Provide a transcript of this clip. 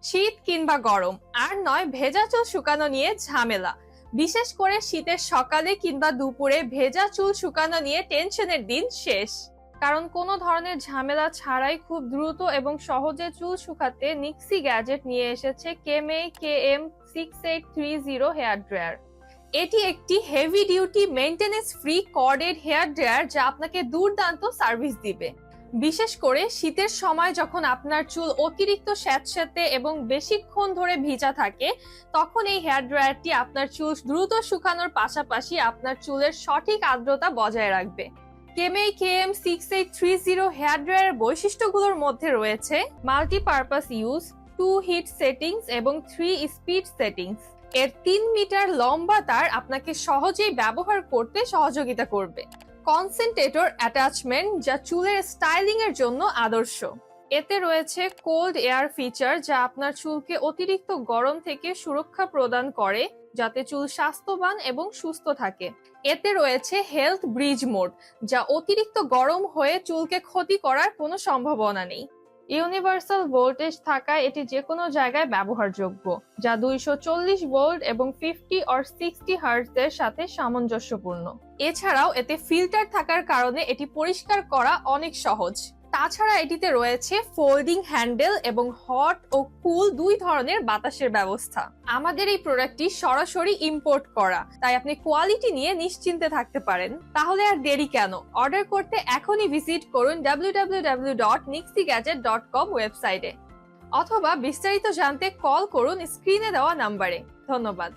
শীত কিংবা গরম আর নয় ভেজা চুল শুকানো নিয়ে ঝামেলা। বিশেষ করে শীতের সকালে কিংবা দুপুরে ভেজা চুল শুকানো নিয়ে টেনশনের দিন শেষ। কারণ কোনো ধরনের ঝামেলা ছাড়াই খুব দ্রুত এবং সহজে চুল শুকাতে নিক্সি গ্যাজেট নিয়ে এসেছে কেমএই KM6830 হেয়ার ড্রায়ার। এটি একটি heavy duty maintenance free corded hair dryer যা আপনাকে দুর্দান্ত সার্ভিস দিবে। বিশেষ করে শীতের সময় যখন আপনার চুল অতিরিক্ত স্যাঁতসেঁতে এবং বেশিক্ষণ ধরে ভিজা থাকে, তখন এই হেয়ার ড্রায়ারটি আপনার চুল দ্রুত শুকানোর পাশাপাশি আপনার চুলের সঠিক আর্দ্রতা বজায় রাখবে। কেমএই KM6830 হেয়ার ড্রায়ারের বৈশিষ্ট্যগুলোর মধ্যে রয়েছে মাল্টিপারপাস ইউজ, 2 হিট সেটিংস এবং 3 স্পিড সেটিংস। এর 3 মিটার লম্বা তার আপনাকে সহজেই ব্যবহার করতে সহযোগিতা করবে। কনসেন্ট্রেটর অ্যাটাচমেন্ট যা চুলের স্টাইলিং এর জন্য আদর্শ। এতে রয়েছে কোল্ড এয়ার ফিচার যা আপনার চুলকে অতিরিক্ত গরম থেকে সুরক্ষা প্রদান করে যাতে চুল স্বাস্থ্যবান এবং সুস্থ থাকে। এতে রয়েছে হেলথ ব্রিজ মোড যা অতিরিক্ত গরম হয়ে চুলকে ক্ষতি করার কোনো সম্ভাবনা নেই। ইউনিভার্সাল ভোল্টেজ থাকায় এটি যে কোনো জায়গায় ব্যবহারযোগ্য, যা 240 ভোল্ট এবং 50 or 60 হার্টজের সাথে সামঞ্জস্যপূর্ণ। এছাড়াও এতে ফিল্টার থাকার কারণে এটি পরিষ্কার করা অনেক সহজ। তাছাড়া এটিতে রয়েছে ফোল্ডিং হ্যান্ডেল এবং হট ও কুল দুই ধরনের বাতাসের ব্যবস্থা। আমাদের এই প্রোডাক্টটি সরাসরি ইম্পোর্ট করা, তাই আপনি কোয়ালিটি নিয়ে নিশ্চিন্তে থাকতে পারেন। তাহলে আর দেরি কেন, অর্ডার করতে এখনই ভিজিট করুন www.nixigadget.com ওয়েবসাইটে, অথবা বিস্তারিত জানতে কল করুন স্ক্রিনে দেওয়া নাম্বারে। ধন্যবাদ।